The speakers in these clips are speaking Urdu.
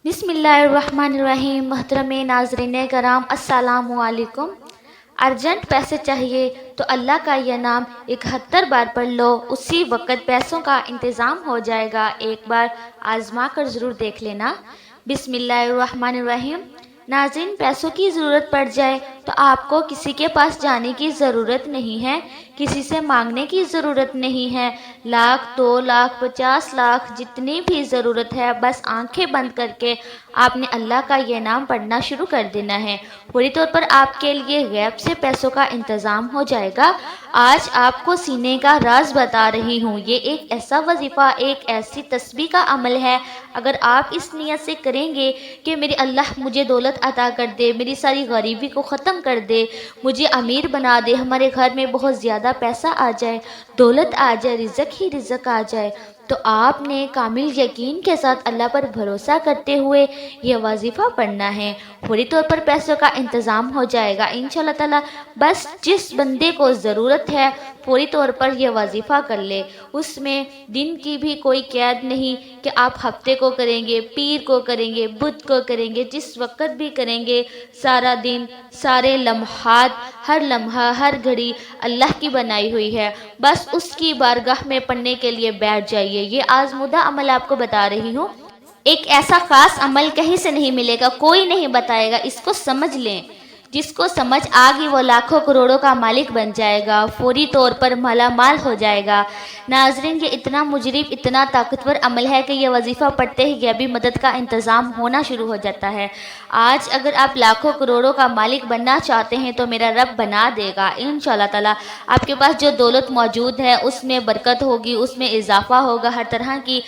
بسم اللہ الرحمن الرحیم۔ محترم ناظرین کرام، السلام علیکم۔ ارجنٹ پیسے چاہیے تو اللہ کا یہ نام 71 بار پڑھ لو، اسی وقت پیسوں کا انتظام ہو جائے گا۔ ایک بار آزما کر ضرور دیکھ لینا۔ بسم اللہ الرحمن الرحیم۔ ناظرین، پیسوں کی ضرورت پڑ جائے تو آپ کو کسی کے پاس جانے کی ضرورت نہیں ہے، کسی سے مانگنے کی ضرورت نہیں ہے۔ 1,00,000 2,00,000 50 لاکھ جتنی بھی ضرورت ہے، بس آنکھیں بند کر کے آپ نے اللہ کا یہ نام پڑھنا شروع کر دینا ہے۔ فوری طور پر آپ کے لیے غیب سے پیسوں کا انتظام ہو جائے گا۔ آج آپ کو سینے کا راز بتا رہی ہوں۔ یہ ایک ایسا وظیفہ، ایک ایسی تسبیح کا عمل ہے، اگر آپ اس نیت سے کریں گے کہ میرے اللہ مجھے دولت عطا کر دے، میری ساری غریبی کو ختم کر دے، مجھے امیر بنا دے، ہمارے گھر میں بہت زیادہ پیسہ آ جائے، دولت آ جائے، رزق ہی رزق آ جائے، تو آپ نے کامل یقین کے ساتھ اللہ پر بھروسہ کرتے ہوئے یہ وظیفہ پڑھنا ہے۔ فوری طور پر پیسوں کا انتظام ہو جائے گا انشاءاللہ تعالی۔ بس جس بندے کو ضرورت ہے فوری طور پر یہ وظیفہ کر لے۔ اس میں دن کی بھی کوئی قید نہیں کہ آپ ہفتے کو کریں گے، پیر کو کریں گے، بدھ کو کریں گے، جس وقت بھی کریں گے۔ سارا دن، سارے لمحات، ہر لمحہ، ہر گھڑی اللہ کی بنائی ہوئی ہے، بس اس کی بارگاہ میں پڑھنے کے لیے بیٹھ جائیے۔ یہ آزمودہ عمل آپ کو بتا رہی ہوں، ایک ایسا خاص عمل کہیں سے نہیں ملے گا، کوئی نہیں بتائے گا، اس کو سمجھ لیں۔ جس کو سمجھ آ گئی وہ لاکھوں کروڑوں کا مالک بن جائے گا، فوری طور پر مالا مال ہو جائے گا۔ ناظرین، یہ اتنا مجرب، اتنا طاقتور عمل ہے کہ یہ وظیفہ پڑھتے ہی غیبی مدد کا انتظام ہونا شروع ہو جاتا ہے۔ آج اگر آپ لاکھوں کروڑوں کا مالک بننا چاہتے ہیں تو میرا رب بنا دے گا انشاءاللہ تعالی۔ آپ کے پاس جو دولت موجود ہے اس میں برکت ہوگی، اس میں اضافہ ہوگا، ہر طرح کی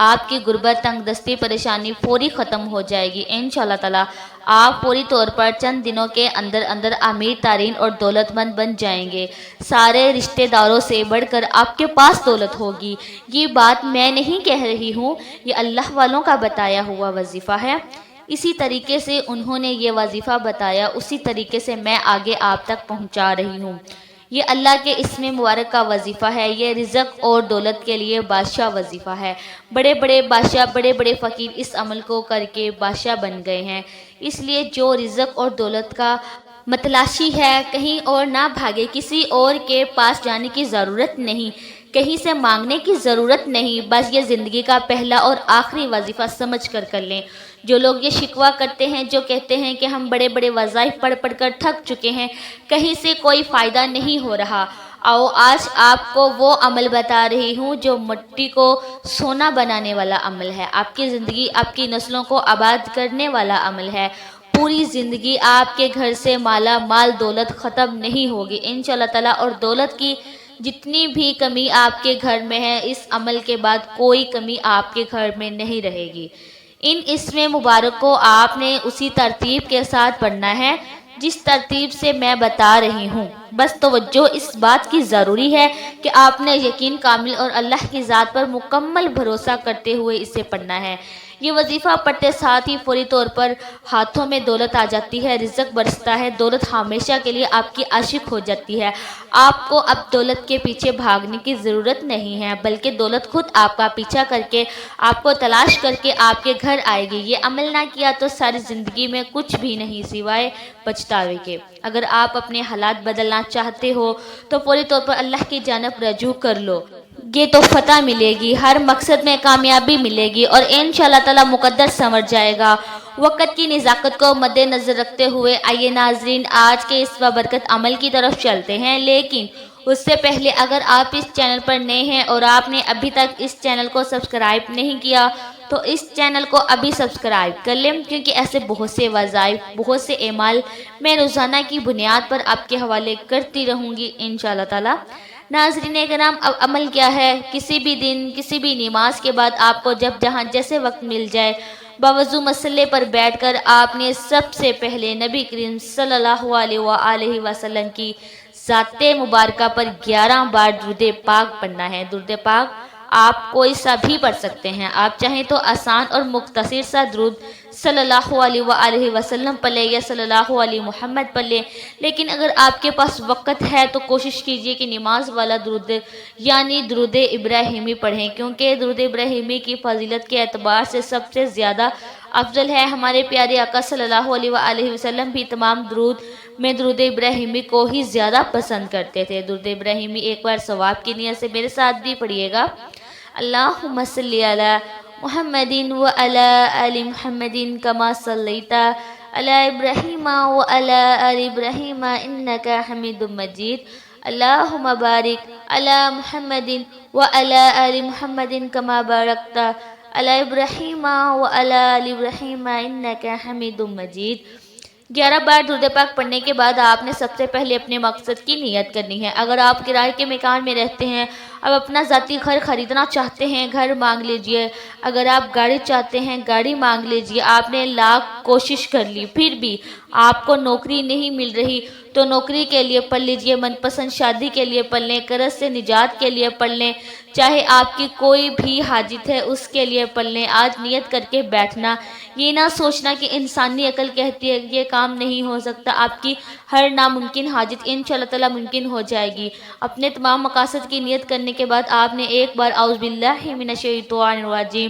آپ کی غربت، تنگ دستی، پریشانی فوری ختم ہو جائے گی انشاءاللہ تعالی۔ آپ فوری طور پر چند دنوں کے اندر امیر ترین اور دولت مند بن جائیں گے۔ سارے رشتہ داروں سے بڑھ کر آپ کے پاس دولت ہوگی۔ یہ بات میں نہیں کہہ رہی ہوں، یہ اللہ والوں کا بتایا ہوا وظیفہ ہے۔ اسی طریقے سے انہوں نے یہ وظیفہ بتایا، اسی طریقے سے میں آگے آپ تک پہنچا رہی ہوں۔ یہ اللہ کے اسم مبارک کا وظیفہ ہے، یہ رزق اور دولت کے لیے بادشاہ وظیفہ ہے۔ بڑے بڑے بادشاہ، بڑے بڑے فقیر اس عمل کو کر کے بادشاہ بن گئے ہیں۔ اس لیے جو رزق اور دولت کا متلاشی ہے، کہیں اور نہ بھاگے، کسی اور کے پاس جانے کی ضرورت نہیں، کہیں سے مانگنے کی ضرورت نہیں، بس یہ زندگی کا پہلا اور آخری وظیفہ سمجھ کر لیں۔ جو لوگ یہ شکوہ کرتے ہیں، جو کہتے ہیں کہ ہم بڑے بڑے وظائف پڑھ پڑھ کر تھک چکے ہیں، کہیں سے کوئی فائدہ نہیں ہو رہا، آؤ آج آپ کو وہ عمل بتا رہی ہوں جو مٹی کو سونا بنانے والا عمل ہے، آپ کی زندگی، آپ کی نسلوں کو آباد کرنے والا عمل ہے۔ پوری زندگی آپ کے گھر سے مالا مال دولت ختم نہیں ہوگی انشاءاللہ تعالی، اور دولت کی جتنی بھی کمی آپ کے گھر میں ہے، اس عمل کے بعد کوئی کمی آپ کے گھر میں نہیں رہے گی۔ ان اسم مبارک کو آپ نے اسی ترتیب کے ساتھ پڑھنا ہے جس ترتیب سے میں بتا رہی ہوں۔ بس توجہ اس بات کی ضروری ہے کہ آپ نے یقین کامل اور اللہ کی ذات پر مکمل بھروسہ کرتے ہوئے اسے پڑھنا ہے۔ یہ وظیفہ پڑھتے ساتھ ہی فوری طور پر ہاتھوں میں دولت آ جاتی ہے، رزق برستا ہے، دولت ہمیشہ کے لیے آپ کی عاشق ہو جاتی ہے۔ آپ کو اب دولت کے پیچھے بھاگنے کی ضرورت نہیں ہے، بلکہ دولت خود آپ کا پیچھا کر کے، آپ کو تلاش کر کے آپ کے گھر آئے گی۔ یہ عمل نہ کیا تو ساری زندگی میں کچھ بھی نہیں سوائے پچھتاوے کے۔ اگر آپ اپنے حالات بدلنا چاہتے ہو تو فوری طور پر اللہ کی جانب رجوع کر لو، یہ تو فتح ملے گی، ہر مقصد میں کامیابی ملے گی، اور انشاءاللہ تعالی مقدر سنور جائے گا۔ وقت کی نزاکت کو مد نظر رکھتے ہوئے آئیے ناظرین آج کے اس بابرکت عمل کی طرف چلتے ہیں، لیکن اس سے پہلے اگر آپ اس چینل پر نئے ہیں اور آپ نے ابھی تک اس چینل کو سبسکرائب نہیں کیا تو اس چینل کو ابھی سبسکرائب کر لیں، کیونکہ ایسے بہت سے وظائف، بہت سے اعمال میں روزانہ کی بنیاد پر آپ کے حوالے کرتی رہوں گی انشاءاللہ تعالی۔ ناظرین کرام، اب عمل کیا ہے؟ کسی بھی دن، کسی بھی نماز کے بعد آپ کو جب جہاں جیسے وقت مل جائے، باوضو مسلح پر بیٹھ کر آپ نے سب سے پہلے نبی کریم صلی اللہ علیہ وآلہ وسلم کی ذات مبارکہ پر 11 بار درود پاک پڑھنا ہے۔ درود پاک آپ کوئی سا بھی پڑھ سکتے ہیں، آپ چاہیں تو آسان اور مختصر سا درود صلی اللہ علیہ وآلہ وسلم پڑھ لیں یا صلی اللہ علیہ محمد پڑھ لیں، لیکن اگر آپ کے پاس وقت ہے تو کوشش کیجئے کہ نماز والا درود یعنی درود ابراہیمی پڑھیں، کیونکہ درود ابراہیمی کی فضیلت کے اعتبار سے سب سے زیادہ افضل ہے۔ ہمارے پیارے آقا صلی اللہ علیہ وآلہ وسلم بھی تمام درود میں درود ابراہیمی کو ہی زیادہ پسند کرتے تھے۔ درود ابراہیمی ایک بار ثواب کی نیت سے میرے ساتھ بھی پڑھیے گا۔ اللہم صلی علی محمد وعلی آل محمد کما صلیت علی ابراہیم وعلی آل ابراہیم انک حمید مجید۔ اللہم بارک علی محمد وعلی آل محمد کما بارکت علی ابراہیم وعلی آل ابراہیم انک حمید مجید۔ 11 بار درود پاک پڑھنے کے بعد آپ نے سب سے پہلے اپنے مقصد کی نیت کرنی ہے۔ اگر آپ کرائے کے مکان میں رہتے ہیں، اب اپنا ذاتی گھر خریدنا چاہتے ہیں، گھر مانگ لیجئے۔ اگر آپ گاڑی چاہتے ہیں، گاڑی مانگ لیجئے۔ آپ نے لاکھ کوشش کر لی، پھر بھی آپ کو نوکری نہیں مل رہی تو نوکری کے لیے پڑھ لیجئے، من پسند شادی کے لیے پڑھ لیں، قرض سے نجات کے لیے پڑھ لیں، چاہے آپ کی کوئی بھی حاجت ہے اس کے لیے پڑھ لیں۔ آج نیت کر کے بیٹھنا، یہ نہ سوچنا کہ انسانی عقل کہتی ہے یہ کام نہیں ہو سکتا۔ آپ کی ہر ناممکن حاجت انشاءاللہ تعالی ممکن ہو جائے گی۔ اپنے تمام مقاصد کی نیت کرنے کے بعد آپ نے ایک بار اعوذ باللہ من الشیطان الرجیم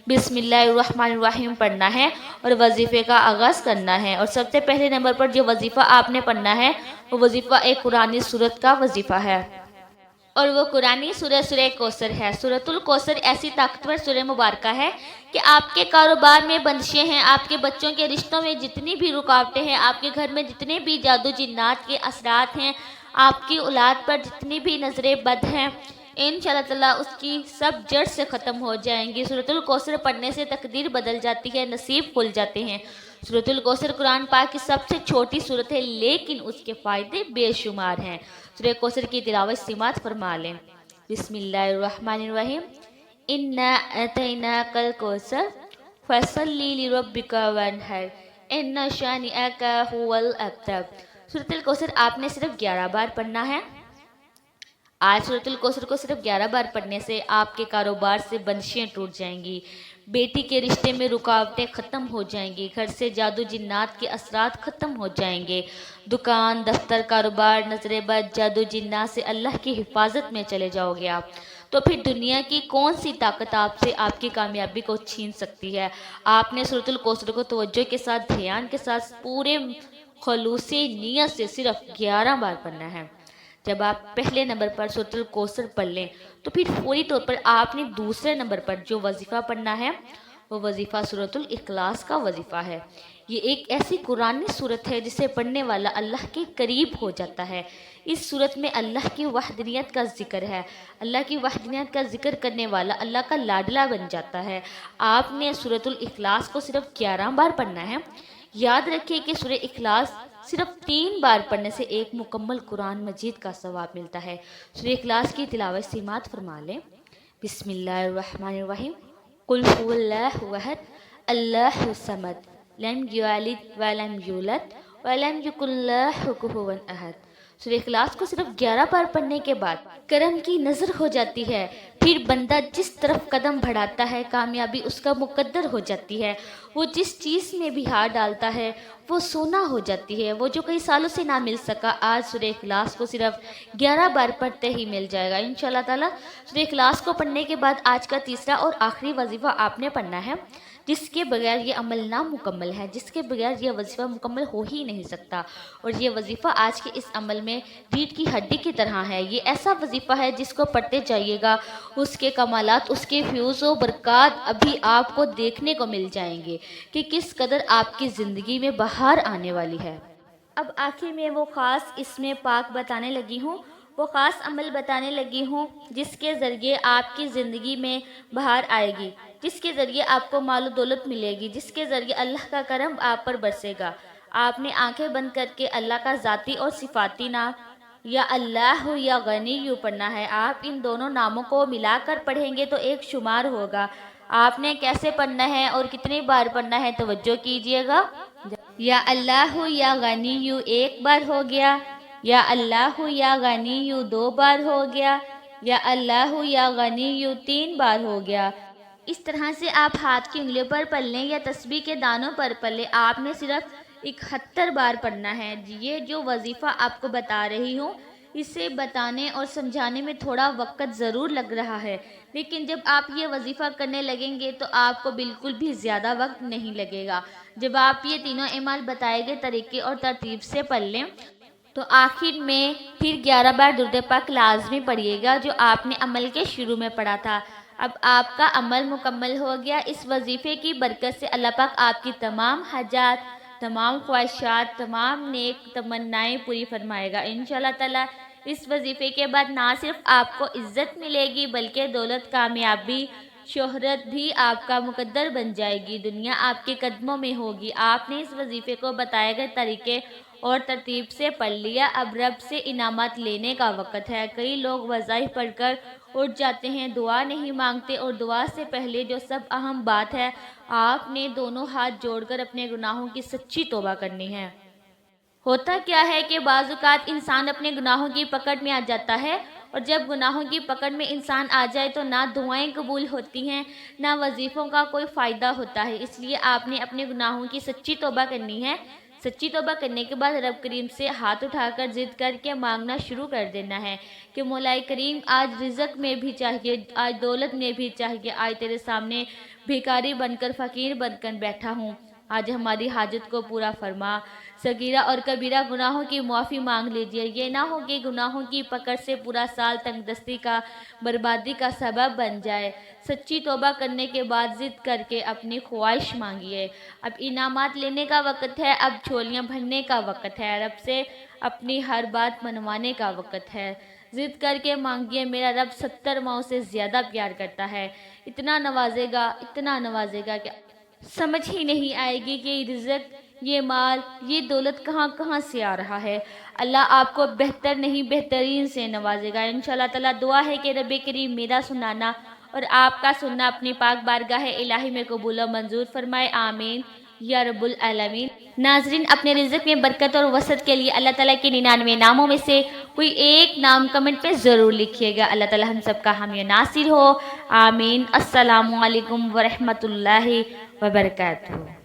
بسم اللہ الرحمن الرحیم پڑھنا ہے اور وظیفے کا آغاز کرنا ہے۔ اور سب سے پہلے نمبر پر جو وظیفہ آپ نے پڑھنا ہے وہ وظیفہ ایک قرآنی سورت کا وظیفہ ہے، اور وہ قرآنی سورہ کوثر ہے۔ سورۃ الکوثر ایسی طاقتور سورہ مبارکہ ہے کہ آپ کے کاروبار میں بندشیں ہیں، آپ کے بچوں کے رشتوں میں جتنی بھی رکاوٹیں ہیں، آپ کے گھر میں جتنے بھی جادو جنات کے اثرات ہیں، آپ کی اولاد پر جتنی بھی نظریں بد ہیں، انشاءاللہ تعالیٰ اس کی سب جڑ سے ختم ہو جائیں گی۔ سورۃ الکوثر پڑھنے سے تقدیر بدل جاتی ہے، نصیب کھل جاتے ہیں۔ سورۃ الکوثر قرآن پاک کی سب سے چھوٹی سورت ہے لیکن اس کے فائدے بے شمار ہیں۔ سورہ کوثر کی تلاوت سماعت فرما لیں۔ بسم اللہ الرحمن الرحیم انا اعطیناک الکوثر فصل لربک وانحر ان شانئک ھو الابتر۔ سورۃ الکوثر آپ نے صرف 11 بار پڑھنا ہے۔ آج سورۃ الکوثر کو صرف 11 بار پڑھنے سے آپ کے کاروبار سے بندشیں ٹوٹ جائیں گی، بیٹی کے رشتے میں رکاوٹیں ختم ہو جائیں گی، گھر سے جادو جنات کے اثرات ختم ہو جائیں گے، دکان، دفتر، کاروبار، نظر بد، جادو جنات سے اللہ کی حفاظت میں چلے جاؤ گے آپ۔ تو پھر دنیا کی کون سی طاقت آپ سے آپ کی کامیابی کو چھین سکتی ہے؟ آپ نے سورۃ الکوثر کو توجہ کے ساتھ، دھیان کے ساتھ، پورے خلوص نیت سے صرف 11 بار پڑھنا ہے۔ جب آپ پہلے نمبر پر سورۃ الکوثر پڑھ لیں تو پھر فوری طور پر آپ نے دوسرے نمبر پر جو وظیفہ پڑھنا ہے وہ وظیفہ سورۃ الاخلاص کا وظیفہ ہے۔ یہ ایک ایسی قرآنی سورت ہے جسے پڑھنے والا اللہ کے قریب ہو جاتا ہے۔ اس سورت میں اللہ کی وحدانیت کا ذکر ہے۔ اللہ کی وحدانیت کا ذکر کرنے والا اللہ کا لاڈلا بن جاتا ہے۔ آپ نے سورۃ الاخلاص کو صرف 11 بار پڑھنا ہے۔ یاد رکھیے کہ سورہ اخلاص صرف 3 بار پڑھنے سے ایک مکمل قرآن مجید کا ثواب ملتا ہے۔ سورہ اخلاص کی تلاوت سماعت فرما لیں۔ بسم اللہ الرحمن الرحیم قل هو اللہ احد اللہ الصمد لم یلد ولم یولد ولم یکن لہ کفوا احد۔ سورہ اخلاص کو صرف 11 بار پڑھنے کے بعد کرم کی نظر ہو جاتی ہے، پھر بندہ جس طرف قدم بڑھاتا ہے کامیابی اس کا مقدر ہو جاتی ہے۔ وہ جس چیز میں بھی ہاتھ ڈالتا ہے وہ سونا ہو جاتی ہے۔ وہ جو کئی سالوں سے نہ مل سکا آج سورہ اخلاص کو صرف 11 بار پڑھتے ہی مل جائے گا انشاءاللہ تعالیٰ۔ سورہ اخلاص کو پڑھنے کے بعد آج کا تیسرا اور آخری وظیفہ آپ نے پڑھنا ہے، جس کے بغیر یہ عمل نامکمل ہے، جس کے بغیر یہ وظیفہ مکمل ہو ہی نہیں سکتا۔ اور یہ وظیفہ آج کے اس عمل میں ریڑھ کی ہڈی کی طرح ہے۔ یہ ایسا وظیفہ ہے جس کو پڑھتے جائیے گا، اس کے کمالات، اس کے فیوز و برکات ابھی آپ کو دیکھنے کو مل جائیں گے کہ کس قدر آپ کی زندگی میں بہار آنے والی ہے۔ اب آخر میں وہ خاص اسم پاک بتانے لگی ہوں، وہ خاص عمل بتانے لگی ہوں جس کے ذریعے آپ کی زندگی میں بہار آئے گی، جس کے ذریعے آپ کو مال و دولت ملے گی، جس کے ذریعے اللہ کا کرم آپ پر برسے گا۔ آپ نے آنکھیں بند کر کے اللہ کا ذاتی اور صفاتی نام یا اللہ یا غنی یوں پڑھنا ہے۔ آپ ان دونوں ناموں کو ملا کر پڑھیں گے تو ایک شمار ہوگا۔ آپ نے کیسے پڑھنا ہے اور کتنی بار پڑھنا ہے توجہ کیجئے گا۔ یا اللہ یا غنی یوں 1 بار ہو گیا، یا اللہ یا غنی یوں 2 بار ہو گیا، یا اللہ یا غنی یوں 3 بار ہو گیا۔ اس طرح سے آپ ہاتھ کی انگلیوں پر پڑھ لیں یا تسبیح کے دانوں پر پڑھ لیں۔ آپ نے صرف 71 بار پڑھنا ہے۔ یہ جو وظیفہ آپ کو بتا رہی ہوں اسے بتانے اور سمجھانے میں تھوڑا وقت ضرور لگ رہا ہے، لیکن جب آپ یہ وظیفہ کرنے لگیں گے تو آپ کو بالکل بھی زیادہ وقت نہیں لگے گا۔ جب آپ یہ تینوں اعمال بتائے گئے طریقے اور ترتیب سے پڑھ لیں تو آخر میں پھر 11 بار درود پاک لازمی پڑھیے گا جو آپ نے عمل کے شروع میں پڑھا تھا۔ اب آپ کا عمل مکمل ہو گیا۔ اس وظیفے کی برکت سے اللہ پاک آپ کی تمام حاجات، تمام خواہشات، تمام نیک تمنائیں پوری فرمائے گا انشاءاللہ تعالی۔ اس وظیفے کے بعد نہ صرف آپ کو عزت ملے گی بلکہ دولت، کامیابی، شہرت بھی آپ کا مقدر بن جائے گی، دنیا آپ کے قدموں میں ہوگی۔ آپ نے اس وظیفے کو بتائے گئے طریقے اور ترتیب سے پڑھ لیا، اب رب سے انعامات لینے کا وقت ہے۔ کئی لوگ وظائف پڑھ کر اٹھ جاتے ہیں، دعا نہیں مانگتے، اور دعا سے پہلے جو سب اہم بات ہے، آپ نے دونوں ہاتھ جوڑ کر اپنے گناہوں کی سچی توبہ کرنی ہے۔ ہوتا کیا ہے کہ بعض اوقات انسان اپنے گناہوں کی پکڑ میں آ جاتا ہے، اور جب گناہوں کی پکڑ میں انسان آ جائے تو نہ دعائیں قبول ہوتی ہیں، نہ وظیفوں کا کوئی فائدہ ہوتا ہے۔ اس لیے آپ نے اپنے گناہوں کی سچی توبہ کرنی ہے۔ سچی توبہ کرنے کے بعد رب کریم سے ہاتھ اٹھا کر ضد کر کے مانگنا شروع کر دینا ہے کہ مولا کریم آج رزق میں بھی چاہیے، آج دولت میں بھی چاہیے، آج تیرے سامنے بھیکاری بن کر، فقیر بن کر بیٹھا ہوں، آج ہماری حاجت کو پورا فرما۔ صغیرہ اور کبیرہ گناہوں کی معافی مانگ لیجئے، یہ نہ ہو کہ گناہوں کی پکڑ سے پورا سال تنگ دستی کا، بربادی کا سبب بن جائے۔ سچی توبہ کرنے کے بعد ضد کر کے اپنی خواہش مانگیے۔ اب انعامات لینے کا وقت ہے، اب جھولیاں بھرنے کا وقت ہے، رب سے اپنی ہر بات منوانے کا وقت ہے۔ ضد کر کے مانگیے، میرا رب 70 ماؤں سے زیادہ پیار کرتا ہے، اتنا نوازے گا کہ سمجھ ہی نہیں آئے گی کہ یہ رزق، یہ مال، یہ دولت کہاں سے آ رہا ہے۔ اللہ آپ کو بہتر نہیں بہترین سے نوازے گا انشاءاللہ تعالی۔ دعا ہے کہ رب کریم میرا سنانا اور آپ کا سننا اپنی پاک بارگاہ الہی میں قبول و منظور فرمائے، آمین یا رب العالمین۔ ناظرین، اپنے رزق میں برکت اور وسعت کے لیے اللہ تعالیٰ کے 99 ناموں میں سے کوئی ایک نام کمنٹ پہ ضرور لکھیے گا۔ اللہ تعالیٰ ہم سب کا حامی و ناصر ہو، آمین۔ السلام علیکم ورحمۃ اللہ وبرکاتہ۔